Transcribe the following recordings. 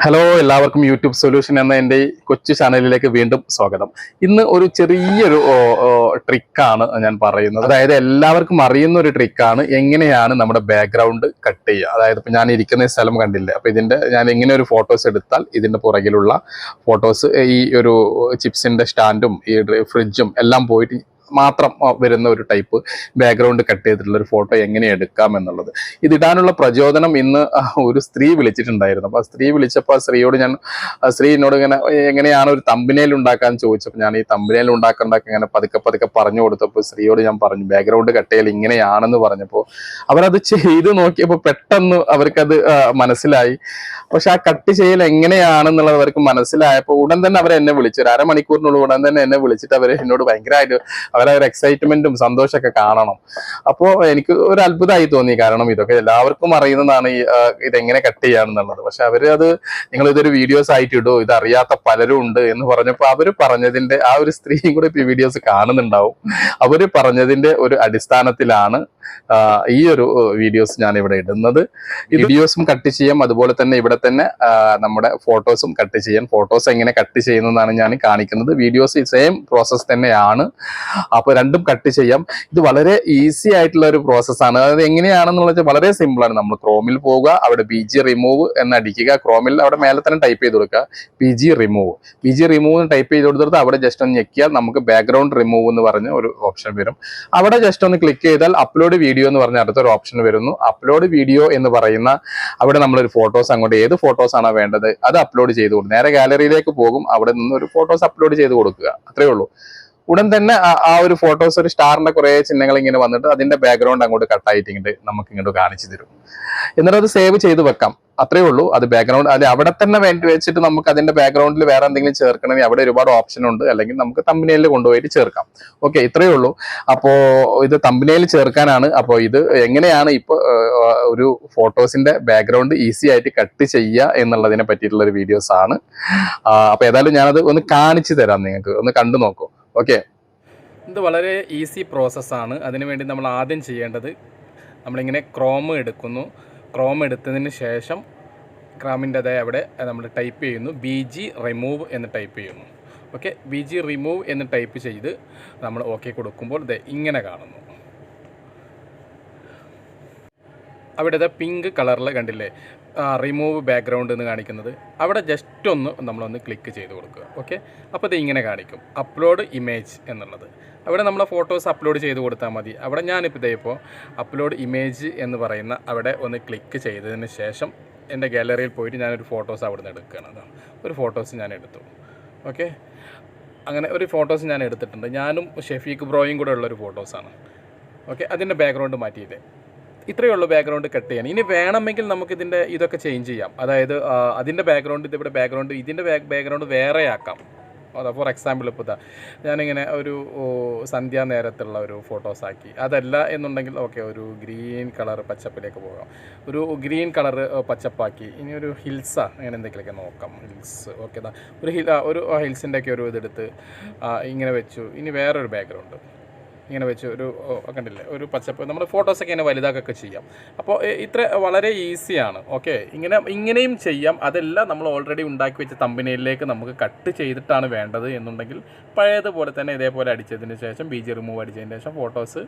Hello, എല്ലാവർക്കും YouTube solution എന്ന എൻ്റെ കൊച്ചു ചാനലിലേക്ക് വീണ്ടും സ്വാഗതം. ഇന്ന് ഒരു ചെറിയൊരു ട്രിക്കാണ് ഞാൻ പറയുന്നത്. അതായത് എല്ലാവർക്കും അറിയുന്ന ഒരു ട്രിക്കാണ് എങ്ങനെയാണ് നമ്മുടെ ബാക്ക്ഗ്രൗണ്ട് കട്ട് ചെയ്യുക. അതായത് ഇപ്പം ഞാൻ ഇരിക്കുന്ന സ്ഥലം കണ്ടില്ലേ, അപ്പോൾ ഇതിൻ്റെ ഞാൻ ഇങ്ങനെ ഒരു ഫോട്ടോസ് എടുത്താൽ ഇതിൻ്റെ പുറകിലുള്ള ഫോട്ടോസ് ഈ ഒരു ചിപ്സിൻ്റെ സ്റ്റാൻഡും ഈ ഫ്രിഡ്ജും എല്ലാം പോയിട്ട് മാത്രം വരുന്ന ഒരു ടൈപ്പ് ബാക്ക്ഗ്രൗണ്ട് കട്ട് ചെയ്തിട്ടുള്ള ഒരു ഫോട്ടോ എങ്ങനെ എടുക്കാം എന്നുള്ളത്. ഇതിടാനുള്ള പ്രചോദനം ഇന്ന് ഒരു സ്ത്രീ വിളിച്ചിട്ടുണ്ടായിരുന്നു. അപ്പോൾ സ്ത്രീ വിളിച്ചപ്പോൾ സ്ത്രീയോട് സ്ത്രീ എന്നോട് ഇങ്ങനെ എങ്ങനെയാണ് ഒരു തമ്പനയിൽ ഉണ്ടാക്കാൻ ചോദിച്ചപ്പോൾ ഞാൻ ഈ തമ്പനയിൽ ഉണ്ടാക്കേണ്ട ഇങ്ങനെ പതുക്കെ പറഞ്ഞു കൊടുത്തപ്പോൾ സ്ത്രീയോട് ഞാൻ പറഞ്ഞു ബാക്ക്ഗ്രൗണ്ട് കട്ട് ചെയ്യൽ ഇങ്ങനെയാണെന്ന് പറഞ്ഞപ്പോൾ അവരത് ചെയ്ത് നോക്കിയപ്പോൾ പെട്ടെന്ന് അവർക്കത് മനസ്സിലായി. പക്ഷെ ആ കട്ട് ചെയ്യൽ എങ്ങനെയാണെന്നുള്ളത് അവർക്ക് മനസ്സിലായപ്പോൾ ഉടൻ തന്നെ അവരെന്നെ വിളിച്ചു. ഒരു അരമണിക്കൂറിനുള്ളിൽ ഉടൻ തന്നെ എന്നെ വിളിച്ചിട്ട് അവർ എന്നോട് ഭയങ്കരമായിട്ട് അവരെ ഒരു എക്സൈറ്റ്മെന്റും സന്തോഷമൊക്കെ കാണണം. അപ്പോൾ എനിക്ക് ഒരു അത്ഭുതമായി തോന്നി. കാരണം ഇതൊക്കെ എല്ലാവർക്കും അറിയുന്നതാണ് ഇതെങ്ങനെ കട്ട് ചെയ്യാണെന്നുള്ളത്. പക്ഷെ അത് നിങ്ങൾ ഇതൊരു വീഡിയോസ് ആയിട്ട് ഇടൂ, ഇത് അറിയാത്ത പലരും ഉണ്ട് എന്ന് പറഞ്ഞപ്പോൾ അവര് പറഞ്ഞതിന്റെ ആ ഒരു സ്ത്രീയും കൂടെ ഇപ്പൊ വീഡിയോസ് കാണുന്നുണ്ടാവും. അവര് പറഞ്ഞതിന്റെ ഒരു അടിസ്ഥാനത്തിലാണ് ഈ ഒരു വീഡിയോസ് ഞാൻ ഇവിടെ ഇടുന്നത്. വീഡിയോസും കട്ട് ചെയ്യാം, അതുപോലെ തന്നെ ഇവിടെ തന്നെ നമ്മുടെ ഫോട്ടോസും കട്ട് ചെയ്യാം. ഫോട്ടോസ് എങ്ങനെ കട്ട് ചെയ്യുന്നതാണ് ഞാൻ കാണിക്കുന്നത്. വീഡിയോസ് സെയിം പ്രോസസ് തന്നെയാണ്. അപ്പൊ രണ്ടും കട്ട് ചെയ്യാം. ഇത് വളരെ ഈസി ആയിട്ടുള്ള ഒരു പ്രോസസ്സാണ്. അതായത് എങ്ങനെയാണെന്നുള്ള വെച്ചാൽ വളരെ സിമ്പിൾ ആണ്. നമ്മൾ ക്രോമിൽ പോവുക, അവിടെ PG റിമൂവ് എന്ന് അടിക്കുക. ക്രോമിൽ അവിടെ മേലെ തന്നെ ടൈപ്പ് ചെയ്ത് കൊടുക്കുക PG റിമൂവ് ടൈപ്പ് ചെയ്ത് കൊടുത്തിട്ട് അവിടെ ജസ്റ്റ് ഒന്ന് ഞെക്കിയാൽ നമുക്ക് ബാക്ക്ഗ്രൗണ്ട് റിമൂവ് എന്ന് പറഞ്ഞ ഒരു ഓപ്ഷൻ വരും. അവിടെ ജസ്റ്റ് ഒന്ന് ക്ലിക്ക് ചെയ്താൽ അപ്ലോഡ് വീഡിയോ എന്ന് പറഞ്ഞ അടുത്തൊരു ഓപ്ഷൻ വരുന്നു. അപ്ലോഡ് വീഡിയോ എന്ന് പറയുന്ന അവിടെ നമ്മളൊരു ഫോട്ടോസ് അങ്ങോട്ട് ഏത് ഫോട്ടോസ് ആണോ വേണ്ടത് അത് അപ്ലോഡ് ചെയ്ത് കൊടുക്കും. നേരെ ഗാലറിയിലേക്ക് പോകും, അവിടെ നിന്ന് ഒരു ഫോട്ടോസ് അപ്ലോഡ് ചെയ്ത് കൊടുക്കുക. അത്രേ ഉള്ളൂ. ഉടൻ തന്നെ ആ ഒരു ഫോട്ടോസ് ഒരു സ്റ്റാറിന്റെ കുറെ ചിഹ്നങ്ങൾ ഇങ്ങനെ വന്നിട്ട് അതിന്റെ ബാക്ക്ഗ്രൗണ്ട് അങ്ങോട്ട് കട്ടായിട്ട് നമുക്ക് ഇങ്ങോട്ട് കാണിച്ചു തരും. എന്നിട്ട് അത് സേവ് ചെയ്ത് വെക്കാം. അത്രേ ഉള്ളൂ. അത് ബാക്ക്ഗ്രൗണ്ട് അത് അവിടെ തന്നെ വേണ്ടി വെച്ചിട്ട് നമുക്ക് അതിന്റെ ബാക്ക്ഗ്രൗണ്ടിൽ വേറെ എന്തെങ്കിലും ചേർക്കണമെങ്കിൽ അവിടെ ഒരുപാട് ഓപ്ഷൻ ഉണ്ട്. അല്ലെങ്കിൽ നമുക്ക് തമ്പനയിൽ കൊണ്ടുപോയിട്ട് ചേർക്കാം. ഓക്കെ, ഇത്രയേ ഉള്ളൂ. അപ്പോ ഇത് തമ്പനയിൽ ചേർക്കാനാണ്. അപ്പോൾ ഇത് എങ്ങനെയാണ് ഇപ്പൊ ഒരു ഫോട്ടോസിന്റെ ബാക്ക്ഗ്രൗണ്ട് ഈസി ആയിട്ട് കട്ട് ചെയ്യുക എന്നുള്ളതിനെ പറ്റിയിട്ടുള്ള ഒരു വീഡിയോസ് ആണ്. അപ്പൊ ഏതായാലും ഞാനത് ഒന്ന് കാണിച്ചു തരാം, നിങ്ങൾക്ക് ഒന്ന് കണ്ടു നോക്കൂ. ഓക്കെ, ഇത് വളരെ ഈസി പ്രോസസ്സാണ്. അതിനുവേണ്ടി നമ്മൾ ആദ്യം ചെയ്യേണ്ടത് നമ്മളിങ്ങനെ ക്രോം എടുക്കുന്നു. ക്രോം എടുത്തതിന് ശേഷം ക്രോമിൻ്റെ അവിടെ നമ്മൾ ടൈപ്പ് ചെയ്യുന്നു BG റിമൂവ് എന്ന് ടൈപ്പ് ചെയ്യുന്നു. ഓക്കെ, BG റിമൂവ് എന്ന് ടൈപ്പ് ചെയ്ത് നമ്മൾ ഓക്കെ കൊടുക്കുമ്പോൾ ഇത് ഇങ്ങനെ കാണുന്നു. അവിടെ പിങ്ക് കളറിൽ കണ്ടില്ലേ റിമൂവ് ബാക്ക്ഗ്രൗണ്ട് എന്ന് കാണിക്കുന്നത്. അവിടെ ജസ്റ്റ് നമ്മളൊന്ന് ക്ലിക്ക് ചെയ്ത് കൊടുക്കുക. ഓക്കെ, അപ്പോൾ ഇത് ഇങ്ങനെ കാണിക്കും അപ്ലോഡ് ഇമേജ് എന്നുള്ളത്. അവിടെ നമ്മൾ ഫോട്ടോസ് അപ്ലോഡ് ചെയ്ത് കൊടുത്താൽ മതി. അവിടെ ഞാനിപ്പോൾ ഇപ്പോൾ അപ്ലോഡ് ഇമേജ് എന്ന് പറയുന്ന അവിടെ ഒന്ന് ക്ലിക്ക് ചെയ്തതിന് ശേഷം എൻ്റെ ഗാലറിയിൽ പോയിട്ട് ഞാനൊരു ഫോട്ടോസ് അവിടെ നിന്ന് എടുക്കുകയാണ്. ഒരു ഫോട്ടോസ് ഞാൻ എടുത്തു. ഓക്കെ, അങ്ങനെ ഒരു ഫോട്ടോസ് ഞാൻ എടുത്തിട്ടുണ്ട്. ഞാനും ഷെഫീഖ് ബ്രോയും കൂടെ ഉള്ളൊരു ഫോട്ടോസാണ്. ഓക്കെ, അതിൻ്റെ ബാക്ക്ഗ്രൗണ്ട് മാറ്റിയില്ലേ. ഇത്രയേ ഉള്ളൂ ബാക്ക്ഗ്രൗണ്ട് കട്ട് ചെയ്യാൻ. ഇനി വേണമെങ്കിൽ നമുക്കിതിൻ്റെ ഇതൊക്കെ ചേഞ്ച് ചെയ്യാം. അതായത് അതിൻ്റെ ബാക്ക്ഗ്രൗണ്ട് ഇതിവിടെ ബാക്ക്ഗ്രൗണ്ട് ഇതിൻ്റെ ബാക്ക്ഗ്രൗണ്ട് വേറെ ആക്കാം. ഫോർ എക്സാമ്പിൾ ഇപ്പോൾ ഞാനിങ്ങനെ ഒരു സന്ധ്യാ നേരത്തുള്ള ഒരു ഫോട്ടോസാക്കി. അതല്ല എന്നുണ്ടെങ്കിൽ ഓക്കെ, ഒരു ഗ്രീൻ കളർ പച്ചപ്പിലേക്ക് പോകാം. ഒരു ഗ്രീൻ കളർ പച്ചപ്പാക്കി. ഇനി ഒരു ഹിൽസാ അങ്ങനെ എന്തെങ്കിലുമൊക്കെ നോക്കാം. ഹിൽസ് ഓക്കെ, ഒരു ഹിൽസിൻ്റെയൊക്കെ ഒരു ഇതെടുത്ത് ഇങ്ങനെ വെച്ചു. ഇനി വേറൊരു ബാക്ക്ഗ്രൗണ്ട് ഇങ്ങനെ വെച്ച് ഒരു കണ്ടില്ലേ ഒരു പച്ചപ്പ്. നമ്മൾ ഫോട്ടോസൊക്കെ ഇങ്ങനെ വലുതാക്കൊക്കെ ചെയ്യാം. അപ്പോൾ ഇത്ര വളരെ ഈസിയാണ്. ഓക്കെ, ഇങ്ങനെയും ചെയ്യാം. അതെല്ലാം നമ്മൾ ഓൾറെഡി ഉണ്ടാക്കി വെച്ച തമ്പനയിലേക്ക് നമുക്ക് കട്ട് ചെയ്തിട്ടാണ് വേണ്ടത് എന്നുണ്ടെങ്കിൽ പഴയതുപോലെ തന്നെ ഇതേപോലെ അടിച്ചതിന് ശേഷം BG റിമൂവ് അടിച്ചതിന് ശേഷം ഫോട്ടോസ്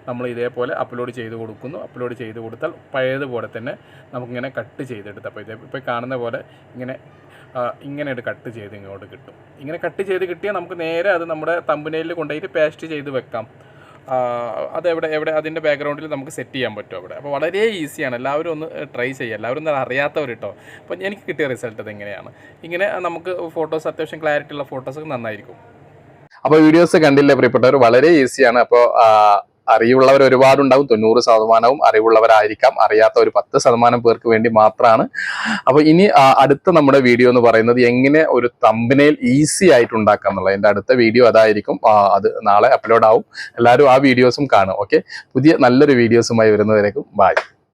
നമ്മൾ ഇതേപോലെ അപ്ലോഡ് ചെയ്ത് കൊടുക്കുന്നു. അപ്ലോഡ് ചെയ്ത് കൊടുത്താൽ പഴയതുപോലെ തന്നെ നമുക്കിങ്ങനെ കട്ട് ചെയ്തെടുത്ത് അപ്പോൾ ഇപ്പോൾ കാണുന്ന പോലെ ഇങ്ങനെ കട്ട് ചെയ്ത് ഇങ്ങോട്ട് കിട്ടും. ഇങ്ങനെ കട്ട് ചെയ്ത് കിട്ടിയാൽ നമുക്ക് നേരെ അത് നമ്മുടെ തമ്പനയിൽ കൊണ്ടുപോയിട്ട് പേസ്റ്റ് ചെയ്ത് വെക്കാം. എവിടെ അതിൻ്റെ ബാക്ക്ഗ്രൗണ്ടിൽ നമുക്ക് സെറ്റ് ചെയ്യാൻ പറ്റും അവിടെ. അപ്പോൾ വളരെ ഈസിയാണ്. എല്ലാവരും ഒന്ന് ട്രൈ ചെയ്യുക. എല്ലാവരും ഒന്ന് അറിയാത്തവർ കേട്ടോ. അപ്പോൾ എനിക്ക് കിട്ടിയ റിസൾട്ട് ഇതെങ്ങനെയാണ്. ഇങ്ങനെ നമുക്ക് ഫോട്ടോസ് അത്യാവശ്യം ക്ലാരിറ്റി ഉള്ള ഫോട്ടോസൊക്കെ നന്നായിരിക്കും. അപ്പോൾ വീഡിയോസ് കണ്ടില്ലേ പ്രിയപ്പെട്ടവർ, വളരെ ഈസിയാണ്. അപ്പോൾ അറിവുള്ളവർ ഒരുപാടുണ്ടാവും. 90% അറിവുള്ളവരായിരിക്കാം. അറിയാത്ത ഒരു 10% പേർക്ക് വേണ്ടി മാത്രമാണ്. അപ്പൊ ഇനി അടുത്ത നമ്മുടെ വീഡിയോ എന്ന് പറയുന്നത് എങ്ങനെ ഒരു തമ്പനയിൽ ഈസി ആയിട്ട് ഉണ്ടാക്കാം എന്നുള്ളത്. എൻ്റെ അടുത്ത വീഡിയോ അതായിരിക്കും. അത് നാളെ അപ്ലോഡ് ആവും. എല്ലാവരും ആ വീഡിയോസും കാണും. ഓക്കെ, പുതിയ നല്ലൊരു വീഡിയോസുമായി വരുന്നവരേക്കും ബൈ.